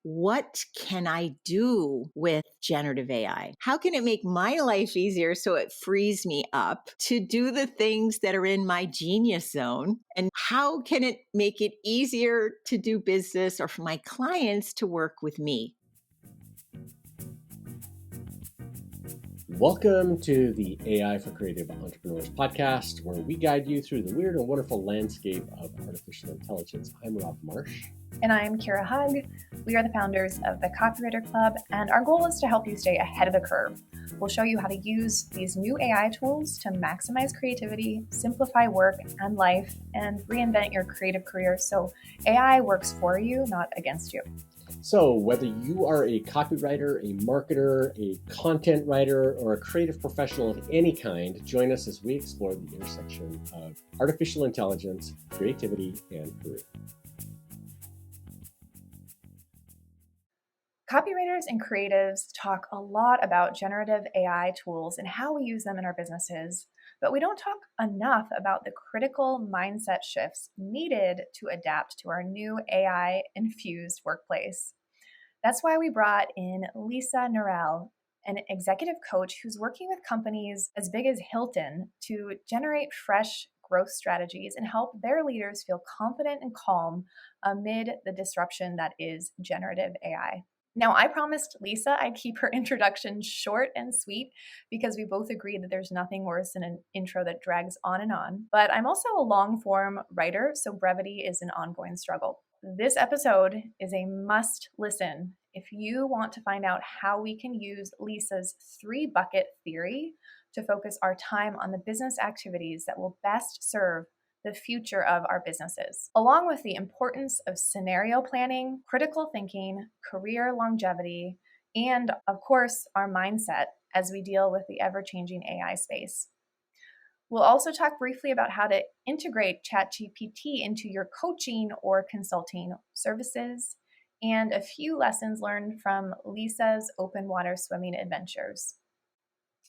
what can I do with generative AI? How can it make my life easier so it frees me up to do the things that are in my genius zone? And how can it make it easier to do business or for my clients to work with me? Welcome to the AI for Creative Entrepreneurs podcast, where we guide you through the weird and wonderful landscape of artificial intelligence. I'm Rob Marsh. And I'm Kira Hug. We are the founders of the Copywriter Club, and our goal is to help you stay ahead of the curve. We'll show you how to use these new AI tools to maximize creativity, simplify work and life, and reinvent your creative career so AI works for you, not against you. So whether you are a copywriter, a marketer, a content writer, or a creative professional of any kind, join us as we explore the intersection of artificial intelligence, creativity, and career. Copywriters and creatives talk a lot about generative AI tools and how we use them in our businesses, but we don't talk enough about the critical mindset shifts needed to adapt to our new AI-infused workplace. That's why we brought in Lisa Nirell, an executive coach who's working with companies as big as Hilton to generate fresh growth strategies and help their leaders feel confident and calm amid the disruption that is generative AI. Now, I promised Lisa I'd keep her introduction short and sweet because we both agree that there's nothing worse than an intro that drags on and on. But I'm also a long-form writer, so brevity is an ongoing struggle. This episode is a must listen if you want to find out how we can use Lisa's 3-bucket theory to focus our time on the business activities that will best serve the future of our businesses, along with the importance of scenario planning, critical thinking, career longevity, and of course, our mindset as we deal with the ever-changing AI space. We'll also talk briefly about how to integrate ChatGPT into your coaching or consulting services, and a few lessons learned from Lisa's open water swimming adventures.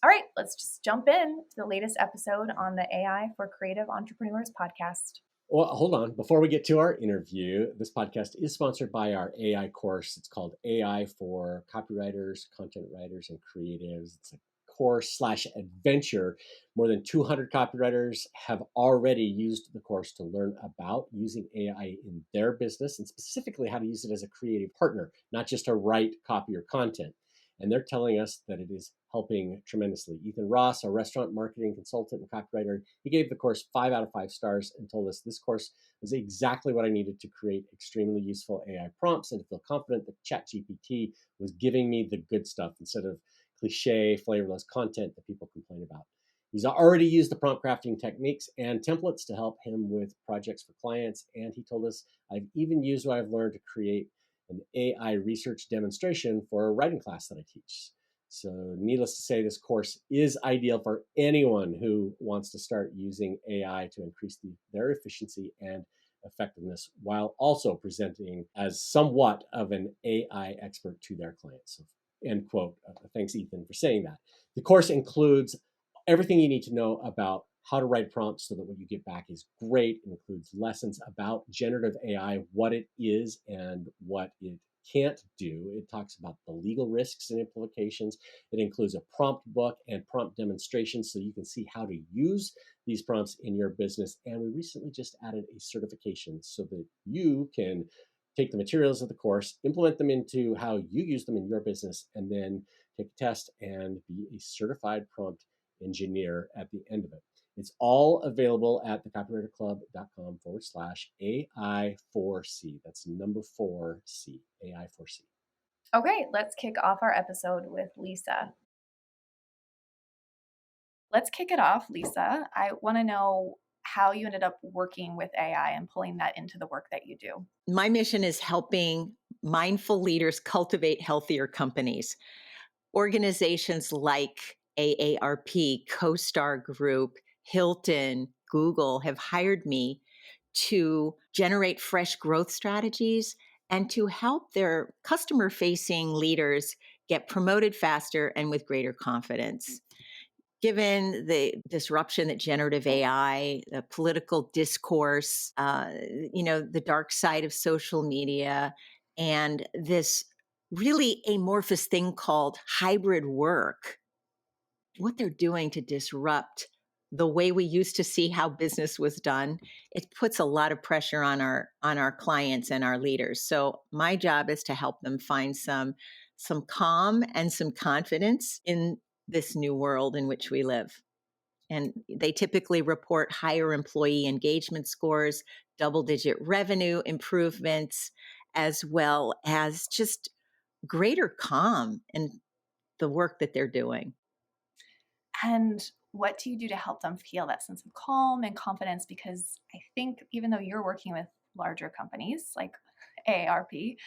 All right, let's just jump in to the latest episode on the AI for Creative Entrepreneurs podcast. Well, hold on. Before we get to our interview, this podcast is sponsored by our AI course. It's called AI for Copywriters, Content Writers, and Creatives. It's a course/adventure. More than 200 copywriters have already used the course to learn about using AI in their business and specifically how to use it as a creative partner, not just to write copy or content. And they're telling us that it is helping tremendously. Ethan Ross, a restaurant marketing consultant and copywriter, he gave the course 5 out of 5 stars and told us this course was exactly what I needed to create extremely useful AI prompts and to feel confident that ChatGPT was giving me the good stuff instead of cliche, flavorless content that people complain about. He's already used the prompt crafting techniques and templates to help him with projects for clients. And he told us, I've even used what I've learned to create an AI research demonstration for a writing class that I teach. So needless to say, this course is ideal for anyone who wants to start using AI to increase their efficiency and effectiveness while also presenting as somewhat of an AI expert to their clients. So, end quote. Thanks, Ethan, for saying that. The course includes everything you need to know about how to write prompts so that what you get back is great. It includes lessons about generative AI, what it is and what it can't do. It talks about the legal risks and implications. It includes a prompt book and prompt demonstrations so you can see how to use these prompts in your business. And we recently just added a certification so that you can take the materials of the course, implement them into how you use them in your business, and then take a test and be a certified prompt engineer at the end of it. It's all available at thecopywriterclub.com/AI4C. That's number 4C, AI4C. Okay, let's kick off our episode with Lisa. Let's kick it off, Lisa. I want to know how you ended up working with AI and pulling that into the work that you do. My mission is helping mindful leaders cultivate healthier companies. Organizations like AARP, CoStar Group, Hilton, Google have hired me to generate fresh growth strategies and to help their customer-facing leaders get promoted faster and with greater confidence. Given the disruption that generative AI, the political discourse, the dark side of social media, and this really amorphous thing called hybrid work, what they're doing to disrupt the way we used to see how business was done, it puts a lot of pressure on our clients and our leaders. So my job is to help them find some calm and some confidence in this new world in which we live. And they typically report higher employee engagement scores, double digit revenue improvements, as well as just greater calm in the work that they're doing. And what do you do to help them feel that sense of calm and confidence? Because I think even though you're working with larger companies like AARP,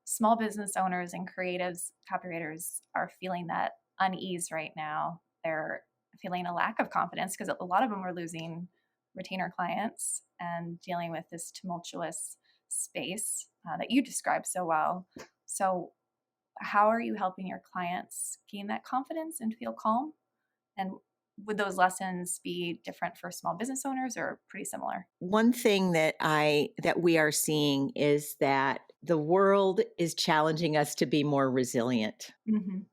small business owners and creatives, copywriters are feeling that unease right now. They're feeling a lack of confidence because a lot of them are losing retainer clients and dealing with this tumultuous space that you described so well. So, how are you helping your clients gain that confidence and feel calm? And would those lessons be different for small business owners or pretty similar? One thing that we are seeing is that the world is challenging us to be more resilient. Mhm.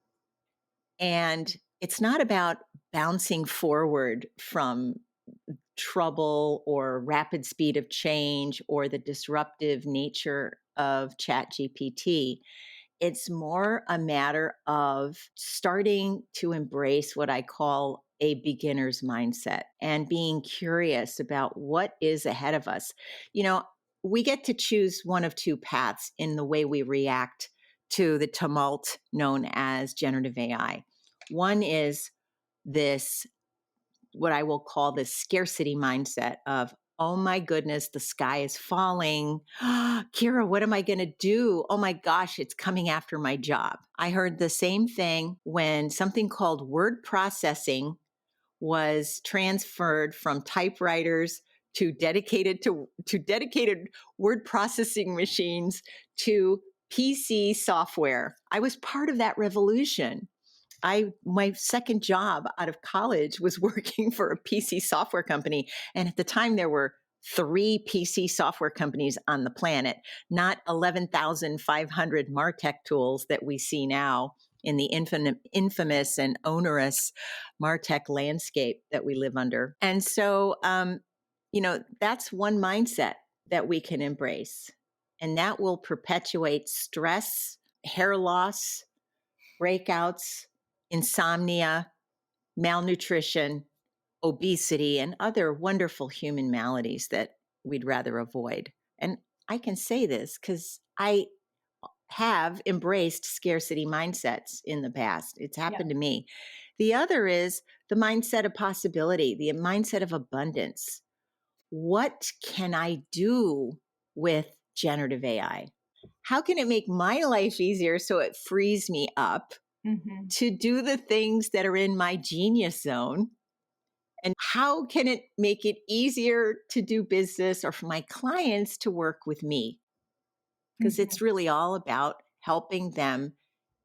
And it's not about bouncing forward from trouble or rapid speed of change or the disruptive nature of ChatGPT. It's more a matter of starting to embrace what I call a beginner's mindset and being curious about what is ahead of us. You know, we get to choose one of two paths in the way we react to the tumult known as generative AI. One is this, what I will call the scarcity mindset of, oh my goodness, the sky is falling. Kira, what am I going to do? Oh my gosh, it's coming after my job. I heard the same thing when something called word processing was transferred from typewriters to dedicated word processing machines to PC software. I was part of that revolution. My second job out of college was working for a PC software company, and at the time there were three PC software companies on the planet, not 11,500 Martech tools that we see now in the infamous and onerous Martech landscape that we live under. And so, that's one mindset that we can embrace, and that will perpetuate stress, hair loss, breakouts, insomnia, malnutrition, obesity, and other wonderful human maladies that we'd rather avoid. And I can say this because I have embraced scarcity mindsets in the past. It's Yeah. happened to me. The other is the mindset of possibility, the mindset of abundance. What can I do with generative AI? How can it make my life easier so it frees me up Mhm. to do the things that are in my genius zone? And how can it make it easier to do business or for my clients to work with me? Because it's Mhm. really all about helping them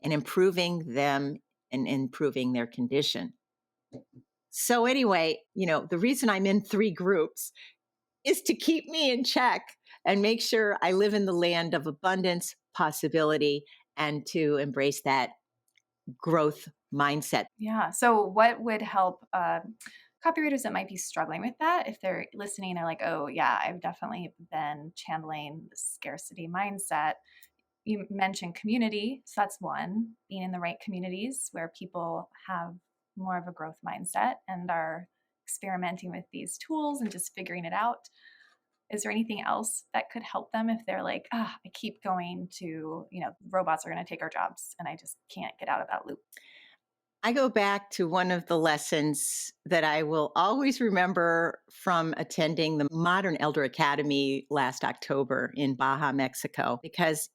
and improving them and improving their condition. So, anyway, the reason I'm in three groups is to keep me in check and make sure I live in the land of abundance, possibility, and to embrace that growth mindset. Yeah. So, what would help copywriters that might be struggling with that? If they're listening, they're like, oh, yeah, I've definitely been channeling the scarcity mindset. You mentioned community. So, that's one, being in the right communities where people have more of a growth mindset and are experimenting with these tools and just figuring it out. Is there anything else that could help them if they're like, ah, I keep going to, robots are going to take our jobs and I just can't get out of that loop? I go back to one of the lessons that I will always remember from attending the Modern Elder Academy last October in Baja, Mexico, because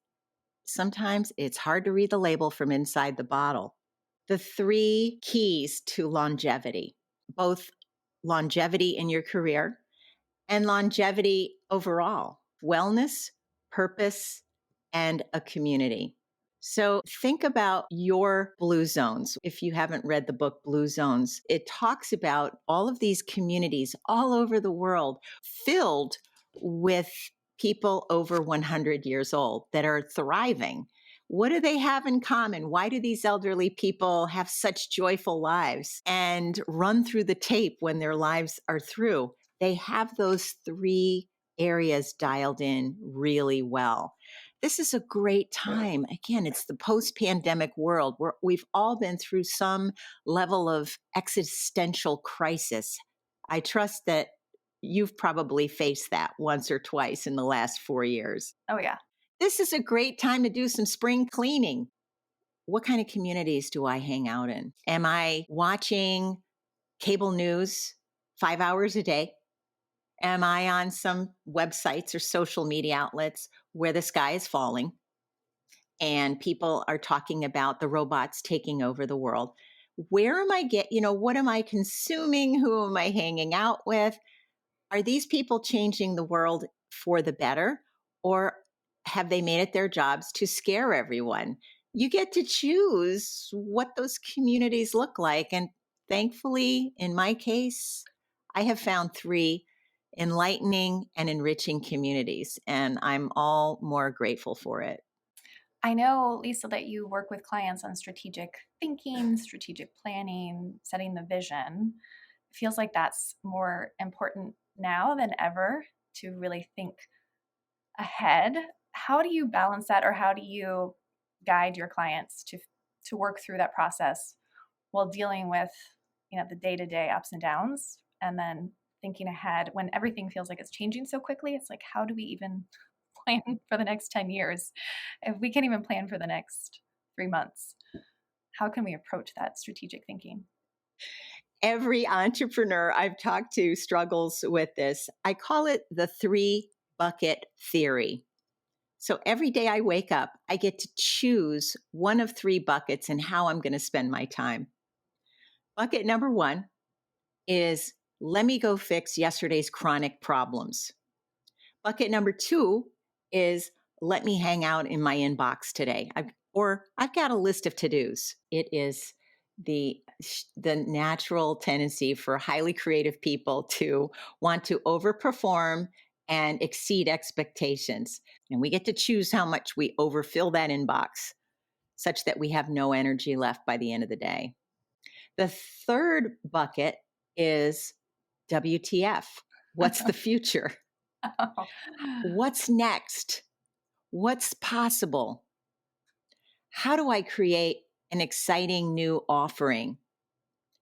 sometimes it's hard to read the label from inside the bottle. The three keys to longevity, both longevity in your career and longevity overall, wellness, purpose, and a community. So think about your blue zones. If you haven't read the book Blue Zones, it talks about all of these communities all over the world filled with people over 100 years old that are thriving. What do they have in common? Why do these elderly people have such joyful lives and run through the tape when their lives are through? They have those three areas dialed in really well. This is a great time. Again, it's the post pandemic world where we've all been through some level of existential crisis. I trust that you've probably faced that once or twice in the last 4 years. Oh, yeah. This is a great time to do some spring cleaning. What kind of communities do I hang out in? Am I watching cable news 5 hours a day? Am I on some websites or social media outlets where the sky is falling and people are talking about the robots taking over the world? Where am I what am I consuming? Who am I hanging out with? Are these people changing the world for the better, or have they made it their jobs to scare everyone? You get to choose what those communities look like. And thankfully, in my case, I have found three enlightening and enriching communities, and I'm all more grateful for it. I know, Lisa, that you work with clients on strategic thinking, strategic planning, setting the vision. It feels like that's more important now than ever to really think ahead. How do you balance that, or how do you guide your clients to work through that process while dealing with, the day-to-day ups and downs, and then thinking ahead when everything feels like it's changing so quickly? It's like, how do we even plan for the next 10 years if we can't even plan for the next 3 months? How can we approach that strategic thinking? Every entrepreneur I've talked to struggles with this. I call it the three bucket theory. So every day I wake up, I get to choose one of three buckets and how I'm going to spend my time. Bucket number one is let me go fix yesterday's chronic problems. Bucket number two is let me hang out in my inbox today. I've got a list of to-dos. It is the natural tendency for highly creative people to want to overperform and exceed expectations. And we get to choose how much we overfill that inbox such that we have no energy left by the end of the day. The third bucket is WTF. What's the future? Oh. What's next? What's possible? How do I create an exciting new offering?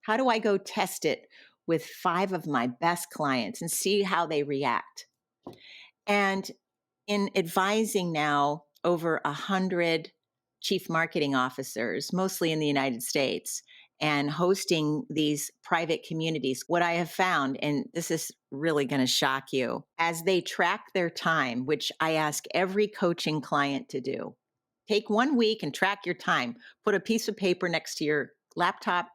How do I go test it with 5 of my best clients and see how they react? And in advising now over 100 chief marketing officers, mostly in the United States, and hosting these private communities, what I have found, and this is really going to shock you, as they track their time, which I ask every coaching client to do, take 1 week and track your time. Put a piece of paper next to your laptop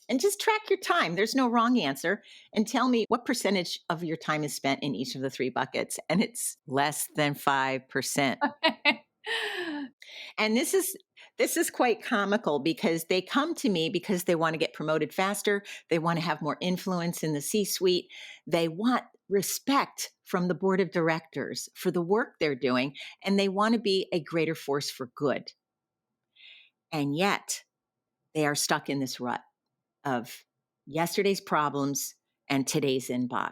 and just track your time. There's no wrong answer. And tell me what percentage of your time is spent in each of the three buckets. And it's less than 5%. And this is quite comical because they come to me because they want to get promoted faster. They want to have more influence in the C-suite. They want respect from the board of directors for the work they're doing. And they want to be a greater force for good. And yet they are stuck in this rut of yesterday's problems and today's inbox.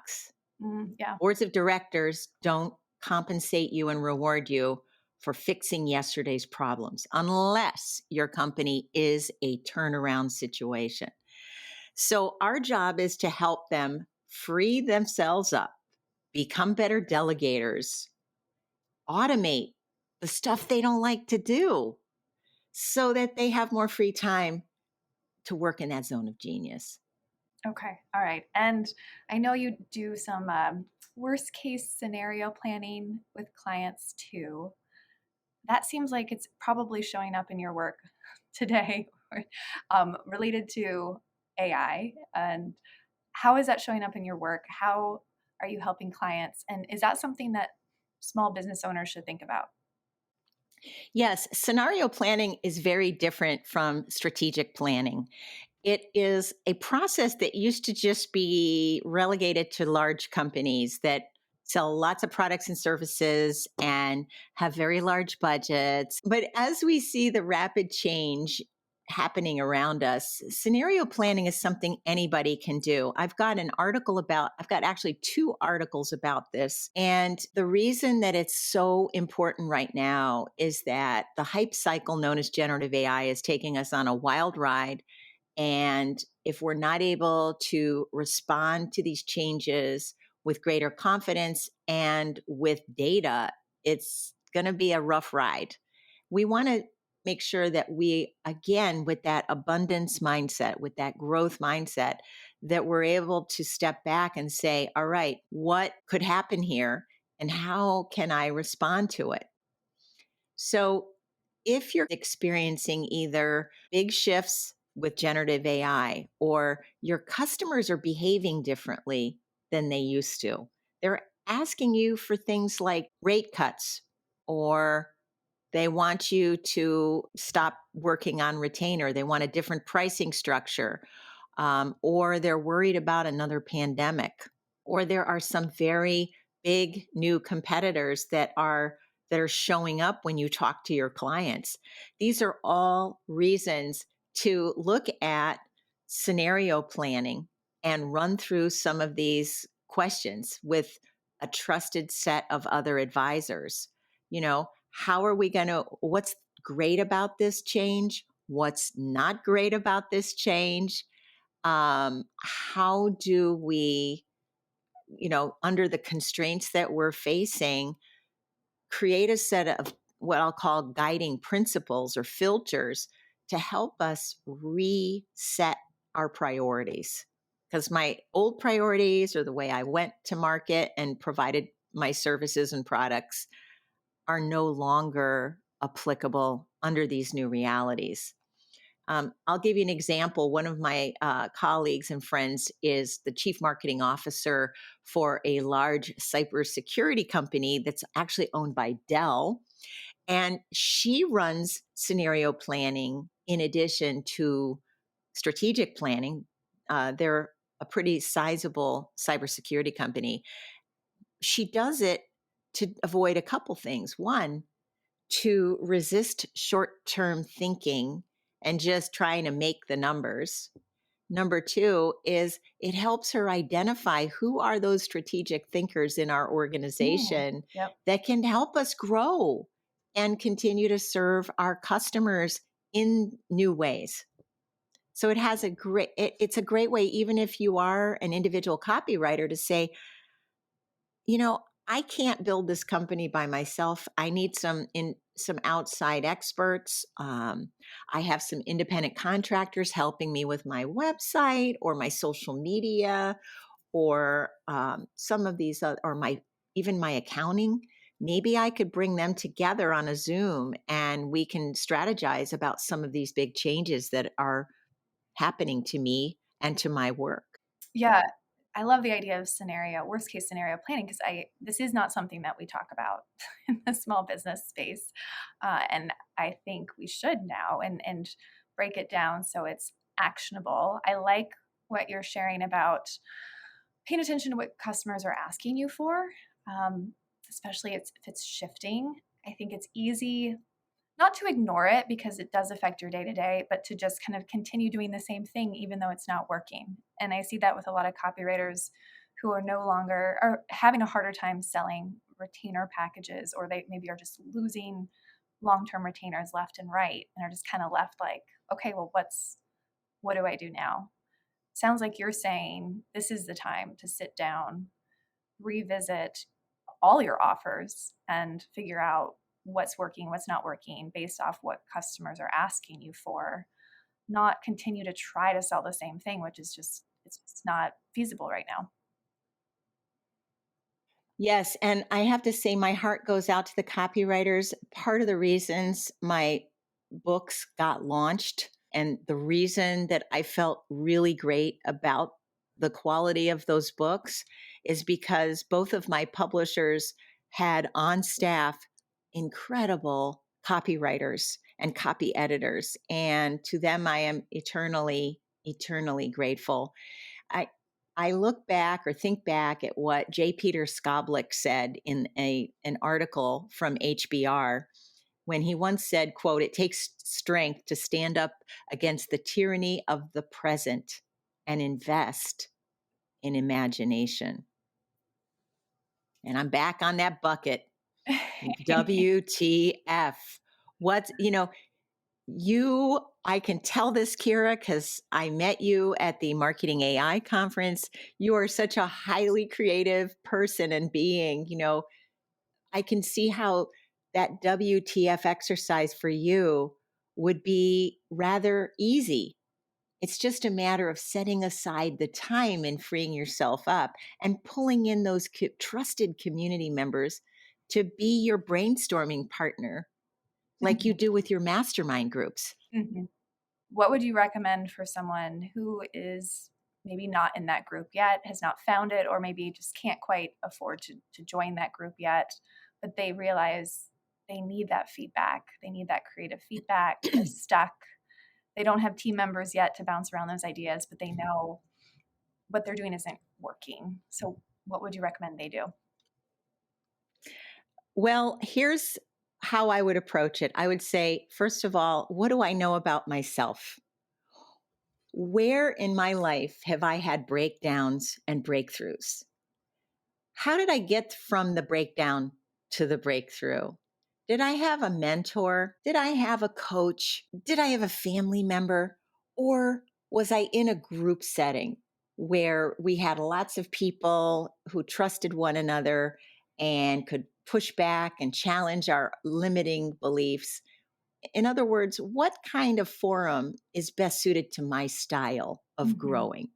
Yeah. Boards of directors don't compensate you and reward you for fixing yesterday's problems unless your company is a turnaround situation. So, our job is to help them free themselves up, become better delegators, automate the stuff they don't like to do so that they have more free time to work in that zone of genius. Okay. All right. And I know you do some worst case scenario planning with clients too. That seems like it's probably showing up in your work today, related to AI. And how is that showing up in your work? How are you helping clients? And is that something that small business owners should think about? Yes, scenario planning is very different from strategic planning. It is a process that used to just be relegated to large companies that sell lots of products and services and have very large budgets. But as we see the rapid change happening around us, scenario planning is something anybody can do. I've got actually two articles about this. And the reason that it's so important right now is that the hype cycle known as generative AI is taking us on a wild ride. And if we're not able to respond to these changes with greater confidence and with data, it's going to be a rough ride. We want to make sure that we, again, with that abundance mindset, with that growth mindset, that we're able to step back and say, all right, what could happen here and how can I respond to it? So, if you're experiencing either big shifts with generative AI or your customers are behaving differently than they used to, they're asking you for things like rate cuts, or they want you to stop working on retainer. They want a different pricing structure, or they're worried about another pandemic, or there are some very big new competitors that are showing up when you talk to your clients. These are all reasons to look at scenario planning and run through some of these questions with a trusted set of other advisors. How are we going to, what's great about this change? What's not great about this change? How do we, under the constraints that we're facing, create a set of what I'll call guiding principles or filters to help us reset our priorities? Because my old priorities, or the way I went to market and provided my services and products, are no longer applicable under these new realities. I'll give you an example. One of my colleagues and friends is the chief marketing officer for a large cybersecurity company that's actually owned by Dell. And she runs scenario planning in addition to strategic planning. They're a pretty sizable cybersecurity company. She does it to avoid a couple things. One, to resist short term thinking and just trying to make the numbers. Number two is it helps her identify who are those strategic thinkers in our Mm, organization yep. that can help us grow and continue to serve our customers in new ways. So it's a great way, even if you are an individual copywriter, to say, I can't build this company by myself. I need some outside experts. I have some independent contractors helping me with my website or my social media, or some of these, or even my accounting. Maybe I could bring them together on a Zoom and we can strategize about some of these big changes that are happening to me and to my work. Yeah, I love the idea of worst case scenario planning, because I this is not something that we talk about in the small business space, and I think we should now and break it down so it's actionable. I like what you're sharing about paying attention to what customers are asking you for, um, especially if it's shifting. I think it's easy not to ignore it because it does affect your day to day, but to just kind of continue doing the same thing even though it's not working. And I see that with a lot of copywriters who are no longer are having a harder time selling retainer packages, or they maybe are just losing long-term retainers left and right and are just kind of left like, okay, well, what do I do now? Sounds like you're saying this is the time to sit down, revisit all your offers and figure out what's working, what's not working based off what customers are asking you for, not continue to try to sell the same thing, which is it's not feasible right now. Yes, and I have to say my heart goes out to the copywriters. Part of the reasons my books got launched and the reason that I felt really great about the quality of those books is because both of my publishers had on staff incredible copywriters and copy editors, and to them I am eternally grateful. I look back or think back at what J. Peter Skoblich said in an article from HBR when he once said, quote, "It takes strength to stand up against the tyranny of the present and invest in imagination." And I'm back on that bucket. WTF. What's, I can tell this, Kira, because I met you at the Marketing AI conference. You are such a highly creative person and being. I can see how that WTF exercise for you would be rather easy. It's just a matter of setting aside the time and freeing yourself up and pulling in those trusted community members to be your brainstorming partner, like you Mhm. do with your mastermind groups. Mhm. What would you recommend for someone who is maybe not in that group yet, has not found it, or maybe just can't quite afford to join that group yet, but they realize they need that feedback. They need that creative feedback. They're stuck. They don't have team members yet to bounce around those ideas, but they know what they're doing isn't working. So, what would you recommend they do? Well, here's how I would approach it. I would say, first of all, what do I know about myself? Where in my life have I had breakdowns and breakthroughs? How did I get from the breakdown to the breakthrough? Did I have a mentor? Did I have a coach? Did I have a family member? Or was I in a group setting where we had lots of people who trusted one another and could push back and challenge our limiting beliefs? In other words, what kind of forum is best suited to my style of Mhm. growing?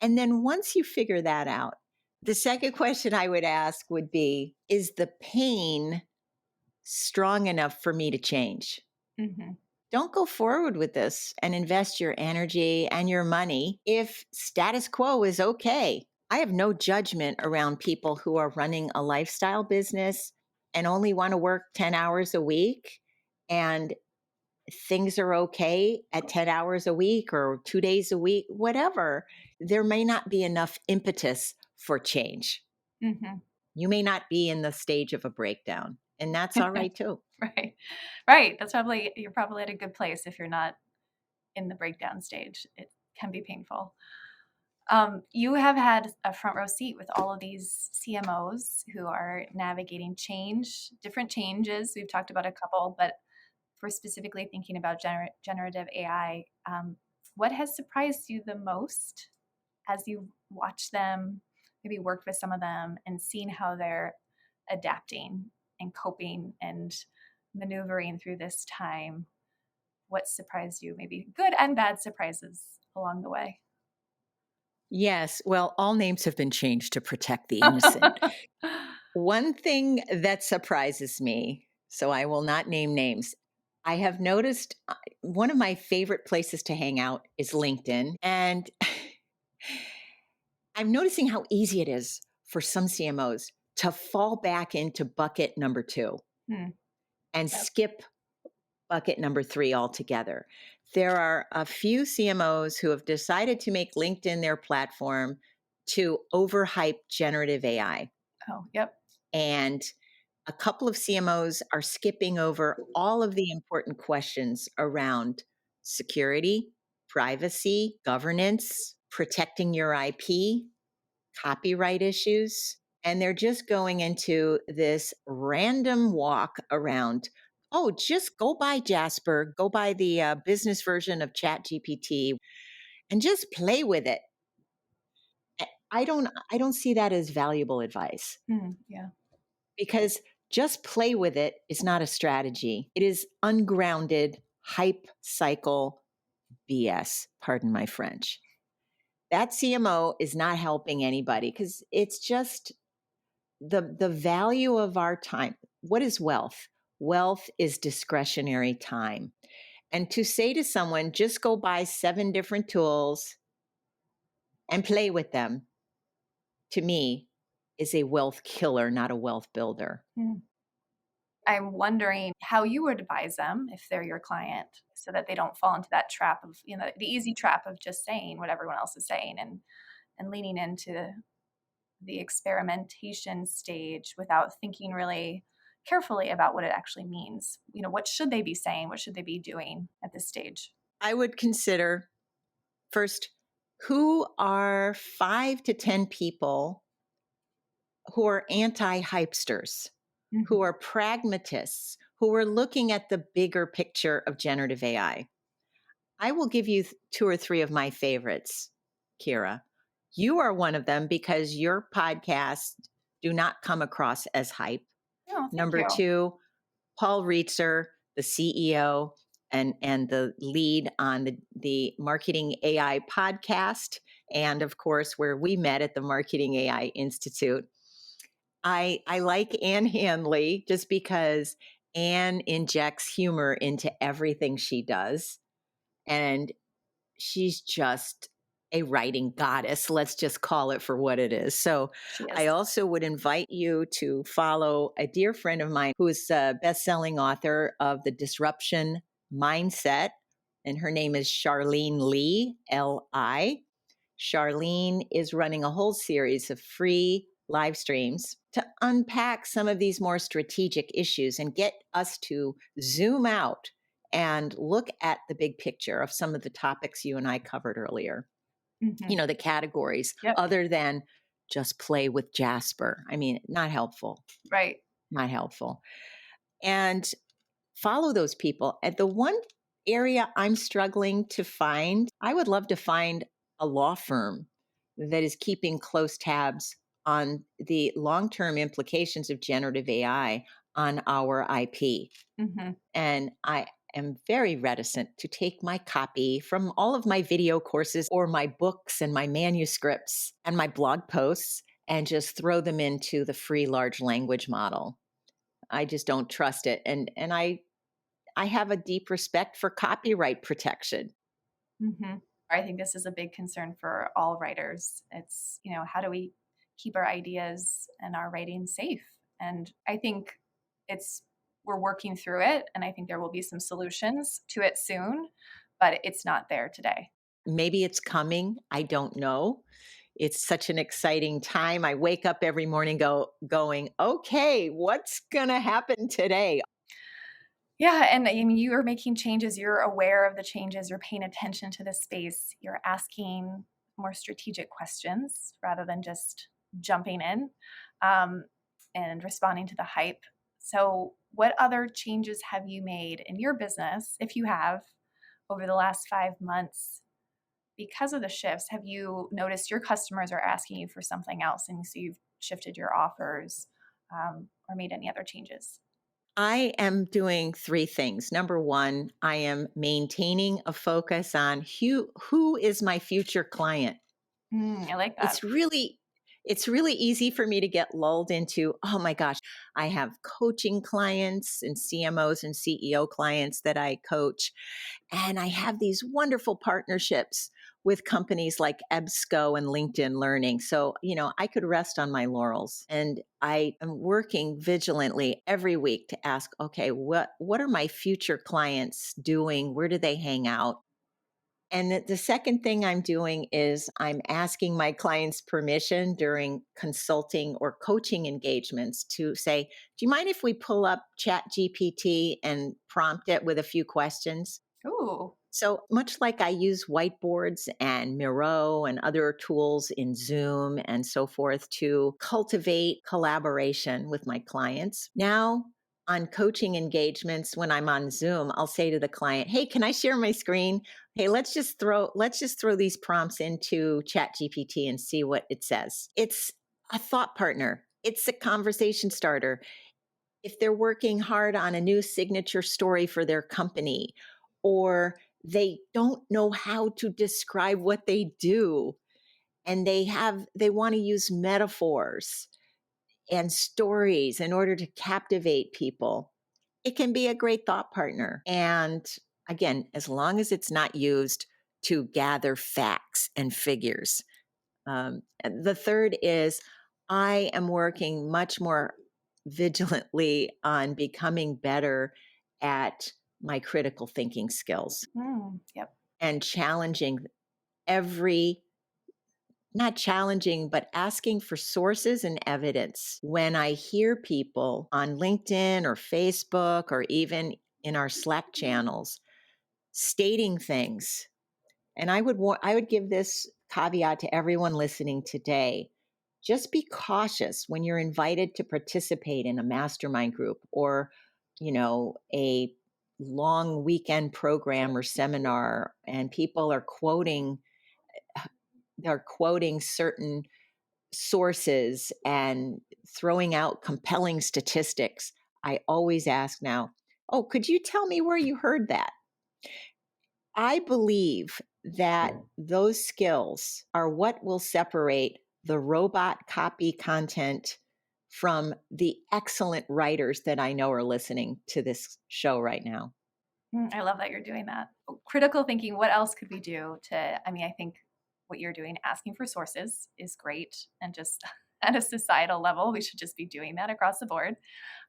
And then once you figure that out, the second question I would ask would be, is the pain strong enough for me to change? Mhm. Don't go forward with this and invest your energy and your money if status quo is okay. I have no judgment around people who are running a lifestyle business and only want to work 10 hours a week and things are okay at 10 hours a week or 2 days a week, whatever. There may not be enough impetus for change. Mhm. You may not be in the stage of a breakdown, and that's all right too. Right. Right. You're probably at a good place if you're not in the breakdown stage. It can be painful. You have had a front row seat with all of these CMOs who are navigating change, different changes. We've talked about a couple, but for specifically thinking about generative AI, what has surprised you the most as you've watched them, maybe worked with some of them, and seen how they're adapting and coping and maneuvering through this time? What surprised you? Maybe good and bad surprises along the way. Yes, well, all names have been changed to protect the innocent. One thing that surprises me, so I will not name names, I have noticed one of my favorite places to hang out is LinkedIn. And I'm noticing how easy it is for some CMOs to fall back into bucket number two Hmm, and yep. skip bucket number three altogether. There are a few CMOs who have decided to make LinkedIn their platform to overhype generative AI. Oh, yep. And a couple of CMOs are skipping over all of the important questions around security, privacy, governance, protecting your IP, copyright issues. And they're just going into this random walk around. Oh, just go buy Jasper, go buy the business version of ChatGPT, and just play with it. I don't see that as valuable advice Hmm, yeah. because just play with it is not a strategy. It is ungrounded hype cycle BS. Pardon my French. That CMO is not helping anybody because it's just the value of our time. What is wealth? Wealth is discretionary time. And to say to someone, just go buy 7 different tools and play with them, to me, is a wealth killer, not a wealth builder. Hmm. I'm wondering how you would advise them if they're your client so that they don't fall into that trap of, the easy trap of just saying what everyone else is saying and and leaning into the experimentation stage without thinking really carefully about what it actually means. What should they be saying? What should they be doing at this stage? I would consider first, who are 5 to 10 people who are anti hypesters, who Mhm. are pragmatists, who are looking at the bigger picture of generative AI. I will give you 2 or 3 of my favorites, Kira. You are one of them because your podcasts do not come across as hype. Oh, thank Number you. 2, Paul Reitzer, the CEO and the lead on the Marketing AI podcast, and of course, where we met at the Marketing AI Institute. I like Ann Handley just because Ann injects humor into everything she does. And she's just a writing goddess. Let's just call it for what it is. So She I is. also would invite you to follow a dear friend of mine who is a best-selling author of The Disruption Mindset. And her name is Charlene Lee, Li. Charlene is running a whole series of free live streams to unpack some of these more strategic issues and get us to zoom out and look at the big picture of some of the topics you and I covered earlier. Mhm. The categories, Yep. other than just play with Jasper. I mean, not helpful, Right. not helpful. And follow those people. At the one area I'm struggling to find, I would love to find a law firm that is keeping close tabs on the long term implications of generative AI on our IP. Mhm. And I am very reticent to take my copy from all of my video courses or my books and my manuscripts and my blog posts and just throw them into the free large language model. I just don't trust it. And I have a deep respect for copyright protection. Mhm. I think this is a big concern for all writers. It's, how do we keep our ideas and our writing safe? And I think it's we're working through it, and I think there will be some solutions to it soon, but it's not there today. Maybe it's coming. I don't know. It's such an exciting time. I wake up every morning going, okay, what's gonna happen today? Yeah, and I mean, you are making changes, you're aware of the changes, you're paying attention to the space, you're asking more strategic questions rather than just jumping in, um, and responding to the hype. So, what other changes have you made in your business, if you have, over the last 5 months because of the shifts? Have you noticed your customers are asking you for something else, and so you've shifted your offers, or made any other changes? I am doing 3 things. Number one, I am maintaining a focus on who is my future client. I like that. It's really it's really easy for me to get lulled into, oh my gosh, I have coaching clients and CMOs and CEO clients that I coach. And I have these wonderful partnerships with companies like EBSCO and LinkedIn Learning. So, I could rest on my laurels. And I am working vigilantly every week to ask, okay, what are my future clients doing? Where do they hang out? And the second thing I'm doing is I'm asking my clients permission during consulting or coaching engagements to say, do you mind if we pull up Chat GPT and prompt it with a few questions? Ooh. So much like I use whiteboards and Miro and other tools in Zoom and so forth to cultivate collaboration with my clients. Now, on coaching engagements, when I'm on Zoom, I'll say to the client, "Hey, can I share my screen? Hey, let's just throw these prompts into Chat GPT and see what it says." It's a thought partner. It's a conversation starter. If they're working hard on a new signature story for their company, or they don't know how to describe what they do, and they want to use metaphors and stories in order to captivate people, it can be a great thought partner. And again, as long as it's not used to gather facts and figures. And the third is I am working much more vigilantly on becoming better at my critical thinking skills Yep. and challenging every not challenging, but asking for sources and evidence. When I hear people on LinkedIn or Facebook or even in our Slack channels stating things, and I would give this caveat to everyone listening today. Just be cautious when you're invited to participate in a mastermind group or, a long weekend program or seminar and people are quoting they're quoting certain sources and throwing out compelling statistics. I always ask now, oh, could you tell me where you heard that? I believe that those skills are what will separate the robot copy content from the excellent writers that I know are listening to this show right now. I love that you're doing that. Critical thinking, what else could we do I think what you're doing, asking for sources is great. And just at a societal level, we should just be doing that across the board.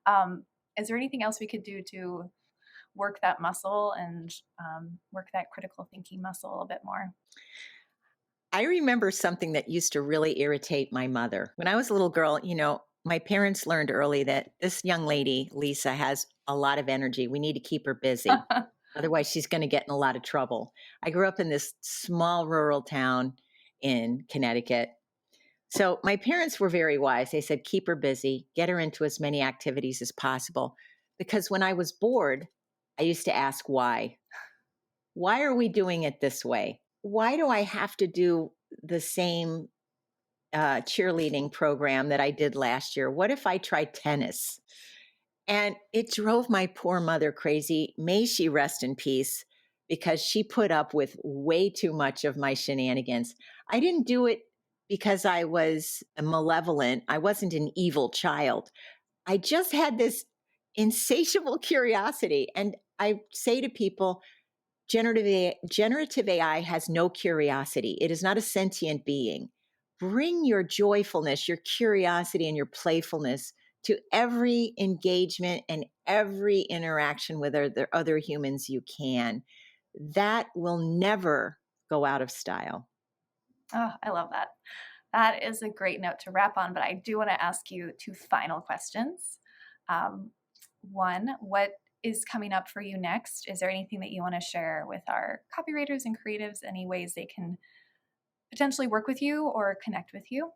Um, is there anything else we could do to work that muscle and work that critical thinking muscle a bit more? I remember something that used to really irritate my mother. When I was a little girl, my parents learned early that this young lady, Lisa, has a lot of energy. We need to keep her busy. Otherwise, she's going to get in a lot of trouble. I grew up in this small rural town in Connecticut. So my parents were very wise. They said, keep her busy, get her into as many activities as possible. Because when I was bored, I used to ask why. Why are we doing it this way? Why do I have to do the same cheerleading program that I did last year? What if I tried tennis? And it drove my poor mother crazy. May she rest in peace, because she put up with way too much of my shenanigans. I didn't do it because I was malevolent. I wasn't an evil child. I just had this insatiable curiosity. And I say to people, generative AI has no curiosity. It is not a sentient being. Bring your joyfulness, your curiosity, and your playfulness to every engagement and every interaction with other humans you can. That will never go out of style. Oh, I love that. That is a great note to wrap on, but I do want to ask you two final questions. Um, One, what is coming up for you next? Is there anything that you want to share with our copywriters and creatives? Any ways they can potentially work with you or connect with you?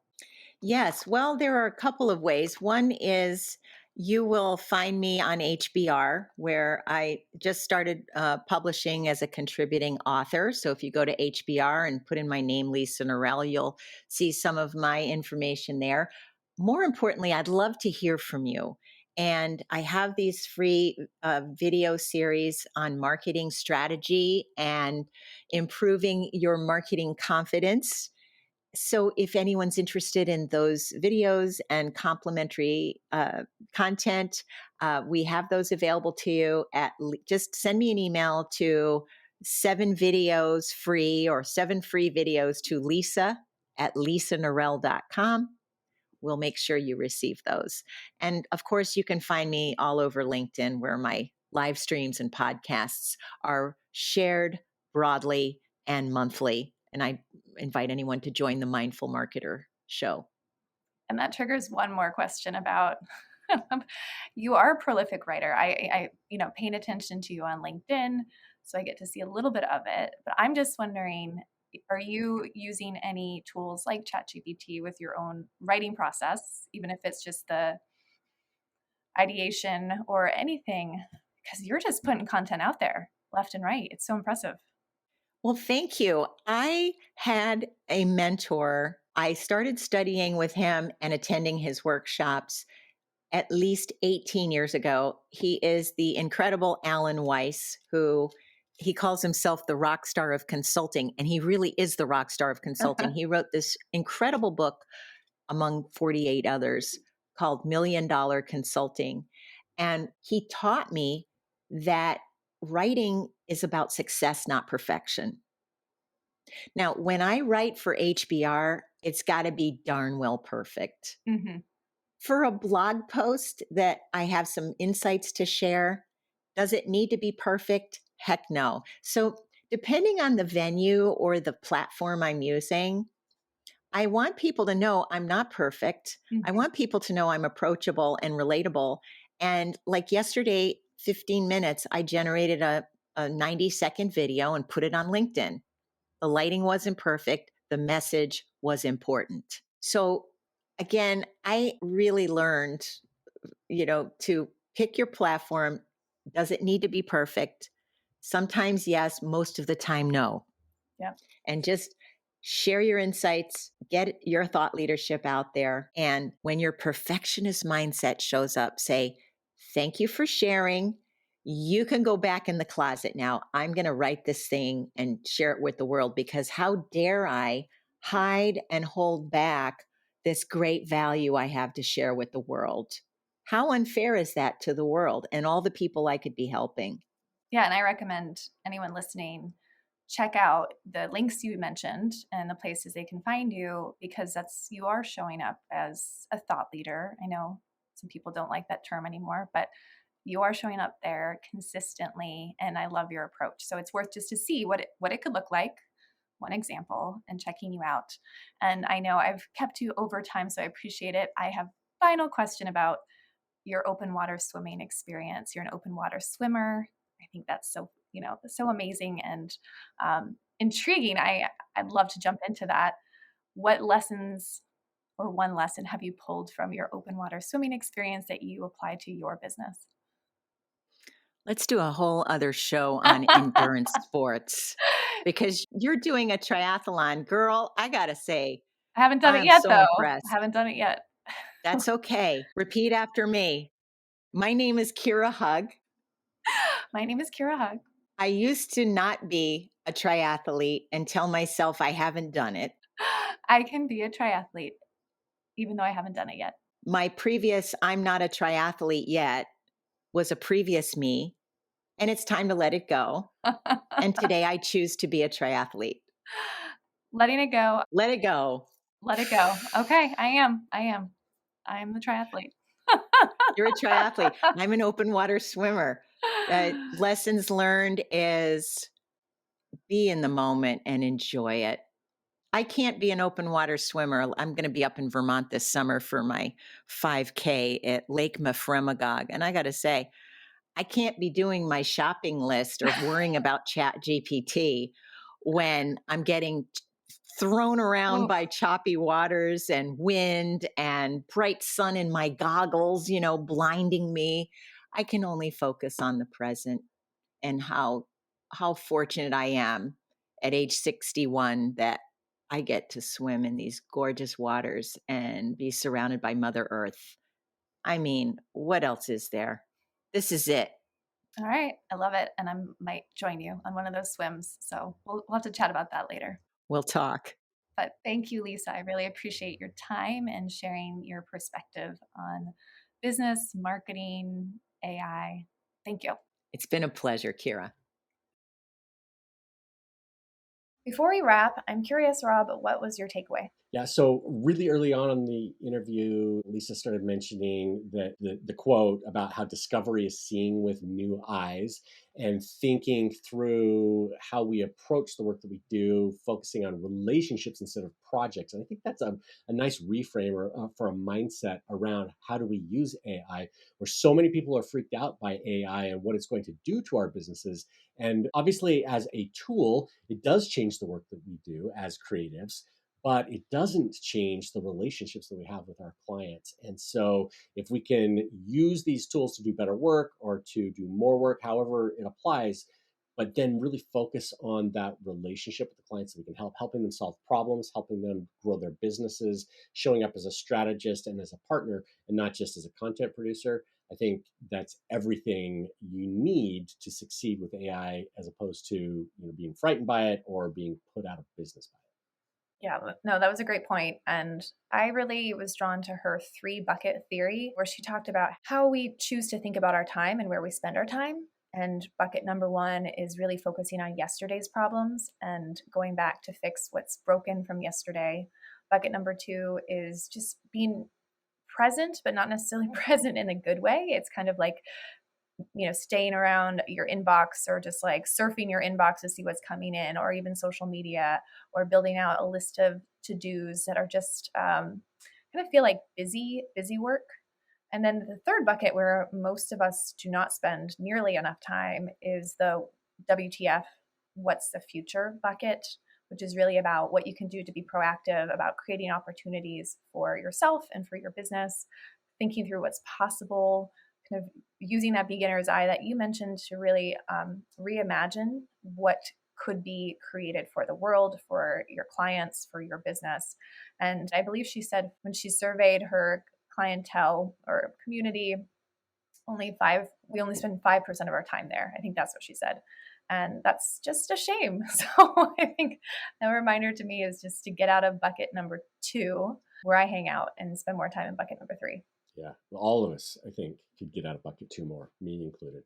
Yes. Well, there are a couple of ways. One is you will find me on HBR, where I just started publishing as a contributing author. So if you go to HBR and put in my name, Lisa Nirell, you'll see some of my information there. More importantly, I'd love to hear from you. And I have these free video series on marketing strategy and improving your marketing confidence. So, if anyone's interested in those videos and complimentary content, we have those available to you. Just send me an email to 7 videos free or 7 free videos to Lisa@lisanarell.com. We'll make sure you receive those. And of course, you can find me all over LinkedIn, where my live streams and podcasts are shared broadly and monthly. And I invite anyone to join the Mindful Marketer show. And that triggers one more question about you are a prolific writer. Paying attention to you on LinkedIn, so I get to see a little bit of it. But I'm just wondering, are you using any tools like ChatGPT with your own writing process, even if it's just the ideation or anything? Because you're just putting content out there left and right. It's so impressive. Well, thank you. I had a mentor. I started studying with him and attending his workshops at least 18 years ago. He is the incredible Alan Weiss, who he calls himself the rock star of consulting, and he really is the rock star of consulting. He wrote this incredible book, among 48 others, called Million Dollar Consulting. And he taught me that writing is about success, not perfection. Now, when I write for HBR, it's got to be darn well perfect. Hmm. For a blog post that I have some insights to share, does it need to be perfect? Heck no. So, depending on the venue or the platform I'm using, I want people to know I'm not perfect. I Mhm. want people to know I'm approachable and relatable. And like yesterday, 15 minutes, I generated a 90-second video and put it on LinkedIn. The lighting wasn't perfect, the message was important. So, again, I really learned, to pick your platform. Does it need to be perfect? Sometimes yes, most of the time no. Yeah. And just share your insights, get your thought leadership out there. And when your perfectionist mindset shows up, say, thank you for sharing. You can go back in the closet now. I'm going to write this thing and share it with the world because how dare I hide and hold back this great value I have to share with the world? How unfair is that to the world and all the people I could be helping? Yeah, and I recommend anyone listening check out the links you mentioned and the places they can find you because that's you are showing up as a thought leader. I know some people don't like that term anymore, but you are showing up there consistently and I love your approach. So it's worth just to see what it could look like, one example, and checking you out. And I know I've kept you over time, so I appreciate it. I have final question about your open water swimming experience. You're an open water swimmer. I think that's so, so amazing and intriguing. I'd love to jump into that. What lessons or one lesson have you pulled from your open water swimming experience that you apply to your business? Let's do a whole other show on endurance sports because you're doing a triathlon. Girl, I got to say, I haven't done it I'm yet so though. I impressed. haven't done it yet. That's okay. Repeat after me. My name is Kira Hug. My name is Kira Hug. I used to not be a triathlete and tell myself I haven't done it. I can be a triathlete even though I haven't done it yet. My previous I'm not a triathlete yet was a previous me, and it's time to let it go. And today I choose to be a triathlete. Letting it go. Let it go. Let it go. Okay, I am. I am. I am the triathlete. You're a triathlete. I'm an open water swimmer. Lessons learned is be in the moment and enjoy it. I can't be an open water swimmer. I'm going to be up in Vermont this summer for my 5K at Lake Mefremagog. And I got to say, I can't be doing my shopping list or worrying about Chat GPT when I'm getting thrown around Oof. by choppy waters and wind and bright sun in my goggles, blinding me. I can only focus on the present and how fortunate I am at age 61 that I get to swim in these gorgeous waters and be surrounded by Mother Earth. I mean, what else is there? This is it. All right. I love it. And I might join you on one of those swims. So we'll have to chat about that later. We'll talk. But thank you, Lisa. I really appreciate your time and sharing your perspective on business, marketing, AI. Thank you. It's been a pleasure, Kira. Before we wrap, I'm curious, Rob, what was your takeaway? Yeah, so really early on in the interview, Lisa started mentioning the quote about how discovery is seeing with new eyes and thinking through how we approach the work that we do, focusing on relationships instead of projects. And I think that's a nice reframer for a mindset around how do we use AI, where so many people are freaked out by AI and what it's going to do to our businesses. And obviously, as a tool, it does change the work that we do as creatives, but it doesn't change the relationships that we have with our clients. And so, if we can use these tools to do better work or to do more work, however it applies, but then really focus on that relationship with the clients so we can helping them solve problems, helping them grow their businesses, showing up as a strategist and as a partner and not just as a content producer. I think that's everything you need to succeed with AI as opposed to being frightened by it or being put out of business by it. Yeah, no, that was a great point. And I really was drawn to her 3 bucket theory, where she talked about how we choose to think about our time and where we spend our time. And bucket number 1 is really focusing on yesterday's problems and going back to fix what's broken from yesterday. Bucket number 2 is just being present, but not necessarily present in a good way. It's kind of like staying around your inbox or just like surfing your inbox to see what's coming in, or even social media, or building out a list of to-dos that are just kind of feel like busy work. And then the third bucket, where most of us do not spend nearly enough time, is the WTF, what's the future bucket, which is really about what you can do to be proactive about creating opportunities for yourself and for your business, thinking through what's possible, kind of using that beginner's eye that you mentioned to really reimagine what could be created for the world, for your clients, for your business. And I believe she said when she surveyed her clientele or community, we only spend 5% of our time there. I think that's what she said. And that's just a shame. So I think a reminder to me is just to get out of bucket number 2, where I hang out, and spend more time in bucket number 3. Yeah, well, all of us, I think, could get out of bucket 2 more, me included.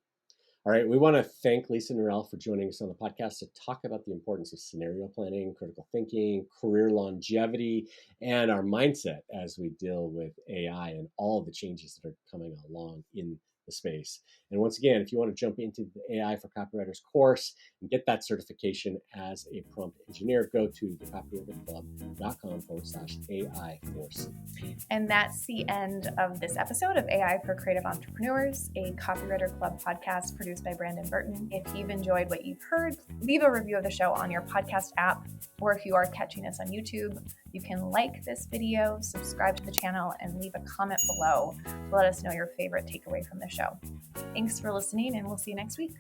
All right, we want to thank Lisa Nirell for joining us on the podcast to talk about the importance of scenario planning, critical thinking, career longevity, and our mindset as we deal with AI and all of the changes that are coming along in the space. And once again, if you want to jump into the AI for Copywriters course and get that certification as a prompt engineer, go to thecopywriterclub.com/AI course. And that's the end of this episode of AI for Creative Entrepreneurs, a Copywriter Club podcast produced by Brandon Burton. If you've enjoyed what you've heard, leave a review of the show on your podcast app, or if you are catching us on YouTube, you can like this video, subscribe to the channel, and leave a comment below to let us know your favorite takeaway from the show. Thanks for listening, and we'll see you next week.